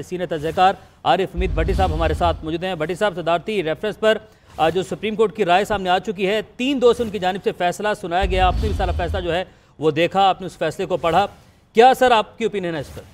Senior तजज़ेकार Arif Hamid भट्टी साहब हमारे साथ मौजूद हैं। भट्टी साहब, सदारती रेफरेंस पर जो सुप्रीम कोर्ट की राय सामने आ चुकी है, 3-2 से उनकी जानिब से फैसला सुनाया गया। आपने भी सारा फैसला जो है वो देखा, आपने उस फैसले को पढ़ा, क्या सर आपकी ओपिनियन है इस पर?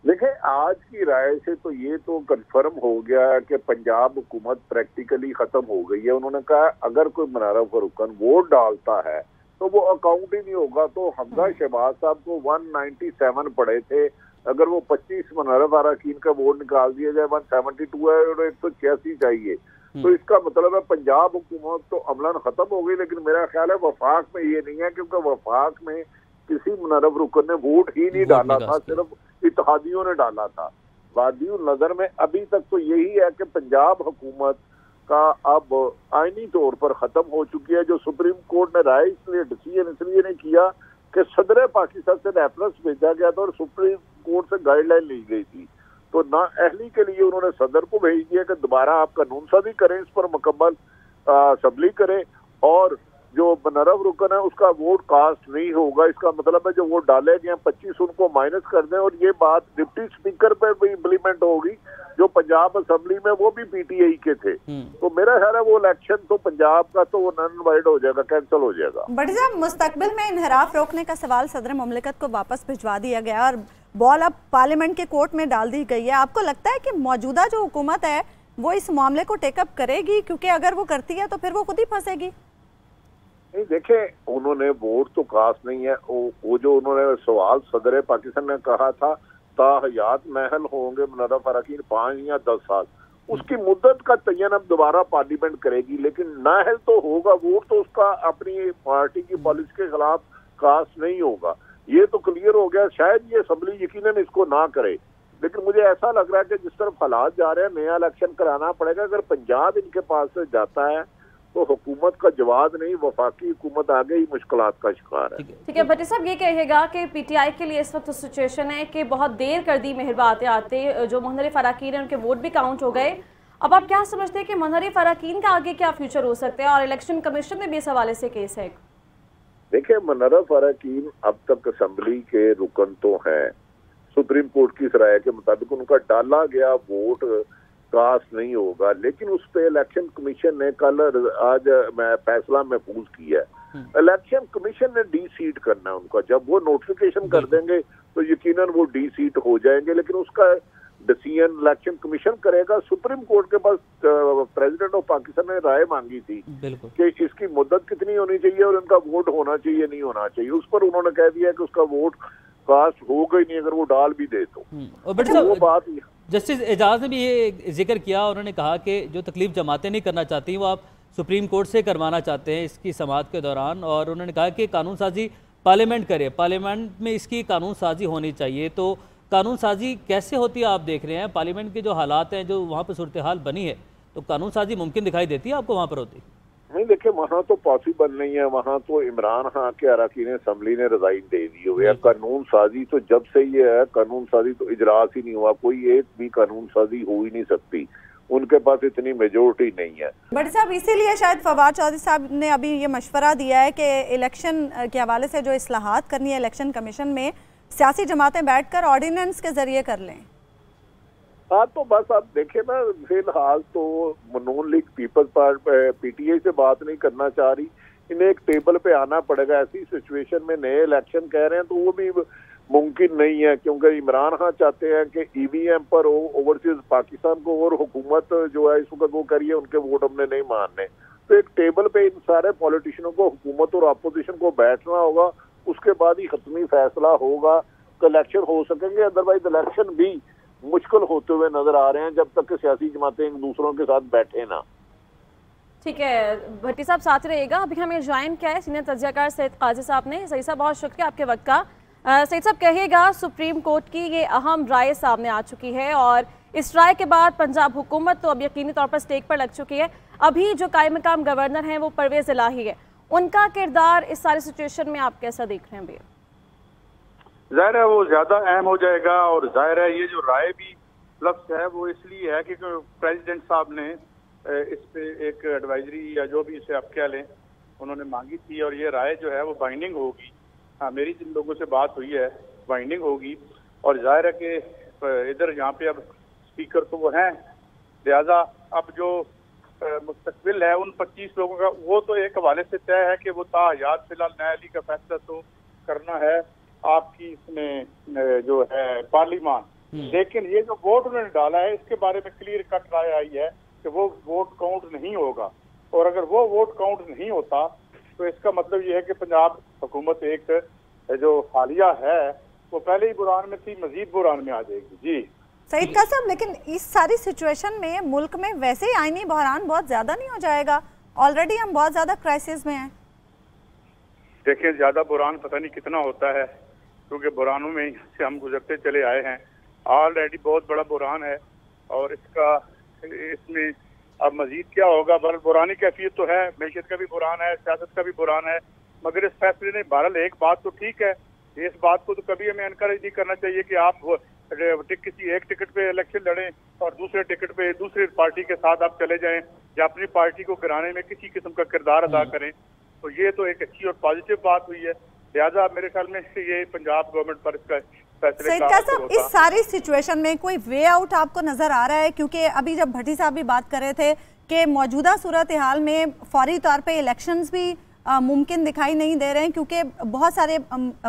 देखिए, आज की राय से तो ये तो कंफर्म हो गया है कि पंजाब हुकूमत प्रैक्टिकली खत्म हो गई है। उन्होंने कहा अगर कोई मुनव्वर फरूकन वोट डालता है तो वो अकाउंट ही नहीं होगा। तो हमजा शहबाज साहब को 197 पड़े थे, अगर वो 25 मुनव्वर अरकान का वोट निकाल दिया जाए 172 है और 186 चाहिए, तो इसका मतलब है पंजाब हुकूमत तो अमलन खत्म हो गई। लेकिन मेरा ख्याल है वफाक में ये नहीं है, क्योंकि वफाक में किसी मुनव्वर रुकन ने वोट ही नहीं डाला था, सिर्फ इत्तेहादियों ने डाला था। वादियुल नजर में अभी तक तो यही है कि पंजाब हुकूमत का अब आईनी तौर पर खत्म हो चुकी है। जो सुप्रीम कोर्ट ने राय इसलिए डिसीजन इसलिए नहीं किया कि सदर पाकिस्तान से रेफरेंस भेजा गया था और सुप्रीम कोर्ट से गाइडलाइन ली गई थी, तो ना अहली के लिए उन्होंने सदर को भेज दिया कि दोबारा आप कानून साजी करें, इस पर मुकम्मल असम्बली करें और जो मुनव्वर रुकन है उसका वोट कास्ट नहीं होगा। इसका मतलब है जो वोट डाले गए 25 उनको माइनस कर दें। और ये बात डिप्टी स्पीकर पर भी इम्प्लीमेंट होगी, जो पंजाब असम्बली में वो भी पीटीआई के थे। तो मेरा ख्याल है वो इलेक्शन तो पंजाब का तो वो नन वाइड हो जाएगा, कैंसिल हो जाएगा। बट साहब, मुस्तकबिल में इनहराफ रोकने का सवाल सदर मुमलिकत को वापस भिजवा दिया गया और बॉल अब पार्लियामेंट के कोर्ट में डाल दी गई है। आपको लगता है कि मौजूदा जो हुकूमत है वो इस मामले को टेकअप करेगी? क्योंकि अगर वो करती है तो फिर वो खुद ही फंसेगी। नहीं, देखे, उन्होंने वोट तो कास्ट नहीं है। वो जो उन्होंने सवाल सदर पाकिस्तान ने कहा था ताहयात महल होंगे मुनव्वर अरकान 5 या 10 साल, उसकी मुद्दत का तयन अब दोबारा पार्लियामेंट करेगी। लेकिन महल तो होगा, वोट तो उसका अपनी पार्टी की पॉलिसी के खिलाफ कास्ट नहीं होगा। ये तो क्लियर हो गया। शायद ये असम्बली यकीनन इसको ना करे, लेकिन मुझे ऐसा लग रहा है कि जिस तरफ हालात जा रहे हैं नया इलेक्शन कराना पड़ेगा। अगर पंजाब इनके पास से जाता है तो हुकूमत का जवाब नहीं, वफाकी हुकूमत आगे ही मुश्किलात का शिकार है। ठीक है भट्टी साहब, ये कहिएगा कि पीटीआई के लिए इस वक्त सिचुएशन है कि बहुत देर कर दी मेहरबा आते जो मुनव्वर अरकान है उनके वोट भी काउंट हो गए। अब आप क्या समझते हैं कि मुनव्वर अरकान का आगे क्या फ्यूचर हो सकता है? और इलेक्शन कमीशन में भी इस हवाले से केस है। देखिए, मुनव्वर अरकान अब तक असम्बली के रुकन तो हैं। सुप्रीम कोर्ट की राय के मुताबिक उनका डाला गया वोट कास्ट नहीं होगा, लेकिन उस पे इलेक्शन कमीशन ने कल आज फैसला महफूज किया है। इलेक्शन कमीशन ने डी सीट करना है उनका। जब वो नोटिफिकेशन कर देंगे तो यकीनन वो डी सीट हो जाएंगे, लेकिन उसका डिसीजन इलेक्शन कमीशन करेगा। सुप्रीम कोर्ट के पास प्रेसिडेंट ऑफ पाकिस्तान ने राय मांगी थी कि इसकी मुद्दत कितनी होनी चाहिए और इनका वोट होना चाहिए नहीं होना चाहिए। उस पर उन्होंने कह दिया कि उसका वोट कास्ट होगा ही नहीं अगर वो डाल भी दे तो वो बात। जस्टिस एजाज ने भी ये जिक्र किया, उन्होंने कहा कि जो तकलीफ जमातें नहीं करना चाहती वो आप सुप्रीम कोर्ट से करवाना चाहते हैं इसकी समाअत के दौरान। और उन्होंने कहा कि कानून साजी पार्लियामेंट करे, पार्लियामेंट में इसकी कानून साजी होनी चाहिए। तो कानून साजी कैसे होती है आप देख रहे हैं? पार्लियामेंट के जो हालात हैं, जो वहाँ पर सूरत हाल बनी है, तो कानून साजी मुमकिन दिखाई देती है आपको वहाँ पर होती? नहीं, देखिए, वहाँ तो पॉसिबल नहीं है। वहाँ तो इमरान खान के अरकान असम्बली ने रिजाइन दे दी हुई है। कानून साजी तो जब से ये है, कानून साजी तो इजलास ही नहीं हुआ, कोई एक भी कानून साजी हो ही नहीं सकती। उनके पास इतनी मेजोरिटी नहीं है। बट साहब, इसीलिए शायद फवाद चौधरी साहब ने अभी ये मशवरा दिया है कि इलेक्शन के हवाले से जो इस्लाहात करनी है इलेक्शन कमीशन में, सियासी जमातें बैठकर ऑर्डिनेंस के जरिए कर लें। हाँ, तो बस आप देखें ना, फिलहाल तो नून लीग पीपल्स पार्टी पीटीआई से बात नहीं करना चाह रही। इन्हें एक टेबल पे आना पड़ेगा। ऐसी सिचुएशन में नए इलेक्शन कह रहे हैं तो वो भी मुमकिन नहीं है, क्योंकि इमरान खान चाहते हैं कि ईवीएम पर ओवरसीज पाकिस्तान को, और हुकूमत जो है इस वक्त वो करिए उनके वोट हमने नहीं मानने। तो एक टेबल पे इन सारे पॉलिटिशियनों को, हुकूमत और अपोजिशन को बैठना होगा, उसके बाद ही खत्मी फैसला होगा कि इलेक्शन हो सकेंगे। अदरवाइज इलेक्शन भी मुश्किल होते हुए नजर आ रहे हैं जब तक कि सियासी जमातें एक दूसरों के साथ बैठे ना। ठीक है भट्टी साहब, साथ रहिएगा। अभी हमें ज्वाइन किया है सीनियर तजज़ियाकार सैयद काजी साहब ने। सईद साहब, बहुत शुक्रिया आपके वक्त का। सईद साहब, कहिएगा, सुप्रीम कोर्ट की ये अहम राय सामने आ चुकी है और इस राय के बाद पंजाब हुकूमत तो अब यकीनी तौर पर स्टेक पर लग चुकी है। अभी जो कायम मकाम गवर्नर हैं वो परवेज इलाही है, उनका किरदार इस सारी सिचुएशन में आप कैसा देख रहे हैं भैया? जाहिर है वो ज्यादा अहम हो जाएगा। और जाहिर है ये जो राय भी लफ्ज है वो इसलिए है कि प्रेसिडेंट साहब ने इस पे एक एडवाइजरी या जो भी इसे आप कह लें उन्होंने मांगी थी, और ये राय जो है वो बाइंडिंग होगी। हाँ, मेरी जिन लोगों से बात हुई है बाइंडिंग होगी। और जाहिर है कि इधर यहाँ पे अब स्पीकर तो वो हैं, लिहाजा अब जो मुस्तकबिल है उन 25 लोगों का वो तो एक हवाले से तय है कि वो ताहयात फिलहाल नया अली का फैसला तो करना है आपकी इसमें जो है पार्लिमान, लेकिन ये जो वोट उन्होंने डाला है इसके बारे में क्लियर कट राय आई है कि वो वोट काउंट नहीं होगा, और अगर वो वोट काउंट नहीं होता तो इसका मतलब ये है कि पंजाब हुकूमत एक जो हालिया है वो पहले ही बुरान में थी, मजीद बुरान में आ जाएगी। जी सईद कासिम, लेकिन इस सारी सिचुएशन में मुल्क में वैसे ही आईनी बहरान बहुत ज्यादा नहीं हो जाएगा? ऑलरेडी हम बहुत ज्यादा क्राइसिस में हैं। देखिए, ज्यादा बुरान पता नहीं कितना होता है, क्योंकि बुरानों में से हम गुजरते चले आए हैं। ऑलरेडी बहुत बड़ा बुरान है और इसमें अब मजीद क्या होगा। बहरहाल बुरानी कैफियत तो है, मैशत का भी बुरान है, सियासत का भी बुरान है, मगर इस फैसले ने बहरहाल एक बात तो ठीक है, इस बात को तो कभी हमें एनकरेज नहीं करना चाहिए कि आप किसी एक टिकट पे इलेक्शन लड़ें और दूसरे टिकट पे दूसरी पार्टी के साथ आप चले जाएं या अपनी पार्टी को गिराने में किसी किस्म का किरदार अदा करें। तो ये तो एक अच्छी और पॉजिटिव बात हुई है, लिहाजा मेरे ख्याल में ये पंजाब गवर्नमेंट पर इसका फैसले का इस सारी सिचुएशन में कोई वे आउट आपको नजर आ रहा है? क्योंकि अभी जब भट्टी साहब भी बात कर रहे थे कि मौजूदा सूरत हाल में फौरी तौर पे इलेक्शंस भी मुमकिन दिखाई नहीं दे रहे हैं, क्योंकि बहुत सारे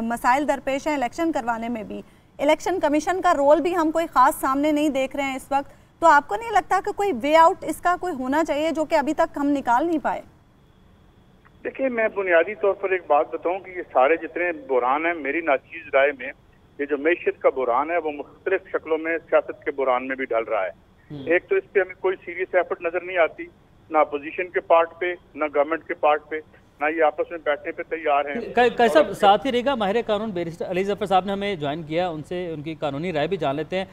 मसाइल दरपेश हैं इलेक्शन करवाने में भी। इलेक्शन कमीशन का रोल भी हम कोई खास सामने नहीं देख रहे हैं इस वक्त। तो आपको नहीं लगता कि कोई वे आउट इसका कोई होना चाहिए जो कि अभी तक हम निकाल नहीं पाए? देखिए, मैं बुनियादी तौर पर एक बात बताऊं कि ये सारे जितने बुरान हैं, मेरी नाचीज राय में ये जो मैशियत का बुरान है वो मुख्तलिफ शक्लों में सियासत के बुरान में भी डल रहा है। एक तो इस पे हमें कोई सीरियस एफर्ट नजर नहीं आती, ना अपोजिशन के पार्ट पे, ना गवर्नमेंट के पार्ट पे, ना ये आपस में बैठने पे तैयार हैं। कैसा साथ ही रहेगा माहिर कानून बैरिस्टर अली जफर साहब ने हमें ज्वाइन किया, उनसे उनकी कानूनी राय भी जान लेते हैं।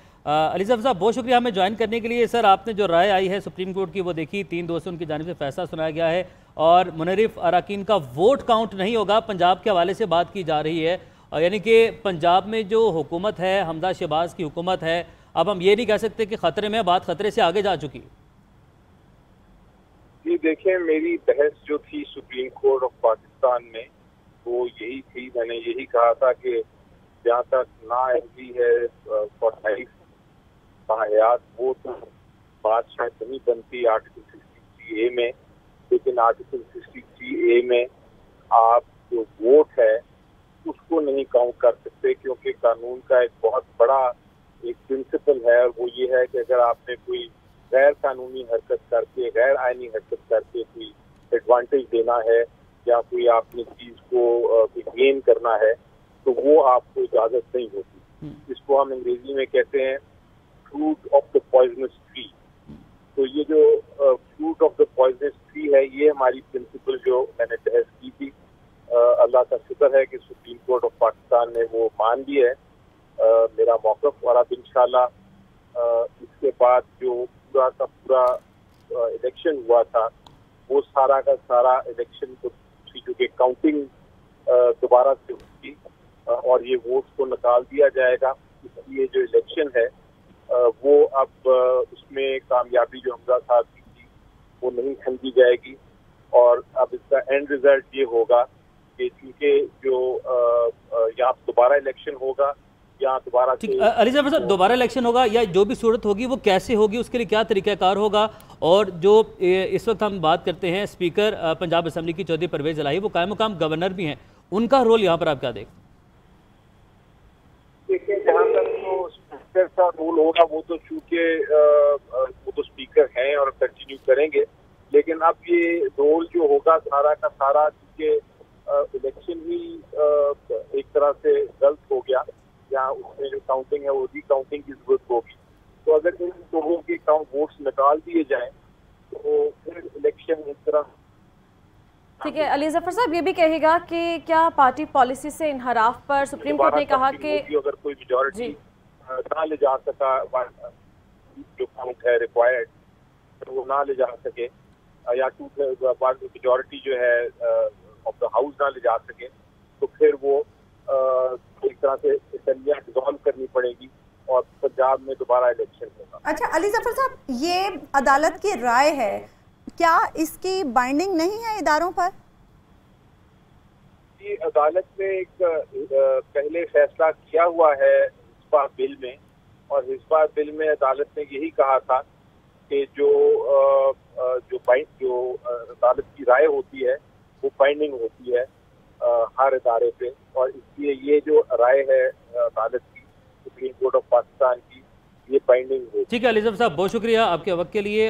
अली जफर साहब, बहुत शुक्रिया हमें ज्वाइन करने के लिए। सर, आपने जो राय आई है सुप्रीम कोर्ट की वो देखी, 3-2 से उनकी जानिब से फैसला सुनाया गया है और मुनरिफ अराकीन का वोट काउंट नहीं होगा। पंजाब के हवाले से बात की जा रही है, यानी कि पंजाब में जो हुकूमत है, हमजा शहबाज की हुकूमत है, अब हम ये नहीं कह सकते कि खतरे में, बात खतरे से आगे जा चुकी। जी देखिए, मेरी बहस जो थी सुप्रीम कोर्ट ऑफ पाकिस्तान में वो यही थी, मैंने यही कहा था कि जहाँ तक नाअहली है ताहयात वो तो बात शायद नहीं बनती आर्टिकल 63A में, लेकिन आर्टिकल 63A में आप जो वोट है उसको नहीं काउंट कर सकते, क्योंकि कानून का एक बहुत बड़ा एक प्रिंसिपल है और वो ये है कि अगर आपने कोई गैर कानूनी हरकत करके, गैर आईनी हरकत करके कोई एडवांटेज देना है या कोई आपने चीज को गेन करना है तो वो आपको इजाजत नहीं होती। इसको हम अंग्रेजी में कहते हैं fruit of the poisonous tree. तो ये जो fruit of the poisonous tree है, ये हमारी प्रिंसिपल जो मैंने बहस की थी, अल्लाह का शुक्र है कि सुप्रीम कोर्ट ऑफ पाकिस्तान ने वो मान ली है मेरा मौक़िफ़, और अब इंशाल्लाह इसके बाद जो पूरा का पूरा इलेक्शन हुआ था वो सारा का सारा इलेक्शन जो कि काउंटिंग दोबारा से होगी और ये वोट्स को निकाल दिया जाएगा। इसलिए जो इलेक्शन है वो अब उसमें कामयाबी जो हमजा साहब की थी वो नहीं समझी जाएगी, और अब इसका एंड रिजल्ट ये होगा कि चूंकि जो यहाँ दोबारा इलेक्शन होगा, यहाँ दोबारा अली जफर साहब, दोबारा इलेक्शन होगा या जो भी सूरत होगी वो कैसे होगी, उसके लिए क्या तरीक़ाकार होगा? और जो इस वक्त हम बात करते हैं स्पीकर पंजाब असम्बली की चौधरी परवेज इलाही, वो कायम मुकाम गवर्नर भी हैं, उनका रोल यहाँ पर आप क्या देखते? देखिए, जहाँ तक तो स्पीकर का रोल होगा वो तो चूंकि वो तो स्पीकर हैं और कंटिन्यू करेंगे, लेकिन अब ये रोल जो होगा सारा का सारा, चूंकि इलेक्शन ही एक तरह से गलत हो गया, यहाँ उसमें जो काउंटिंग है वो रीकाउंटिंग की जरूरत होगी। तो अगर इन लोगों के वोट्स निकाल दिए जाएं तो फिर इलेक्शन एक तरह। ठीक है, अली जफर साहब ये भी कहेगा कि क्या पार्टी पॉलिसी से इनहराफ पर सुप्रीम कोर्ट ने कहा कि अगर कोई मेजॉरिटी ना ले जा सका, जो काउंट है रिक्वायर्ड तो वो ना ले जा सके, या मेजॉरिटी जो है ऑफ द हाउस ना ले जा सके, तो फिर वो एक तरह से असेंबलियां डिसॉल्व करनी पड़ेगी और पंजाब में दोबारा इलेक्शन होगा। अच्छा अली जफर साहब, ये अदालत की राय है, क्या इसकी बाइंडिंग नहीं है इदारों पर? ये अदालत ने एक पहले फैसला किया हुआ है इस बिल में और हिस्बा बिल में अदालत ने यही कहा था कि जो अदालत की राय होती है वो बाइंडिंग होती है हर इदारे पे, और इसलिए ये जो राय है अदालत की, सुप्रीम कोर्ट ऑफ पाकिस्तान की, ये बाइंडिंग होती है। ठीक है अली ज़फ़र साहब, बहुत शुक्रिया आपके वक्त के लिए।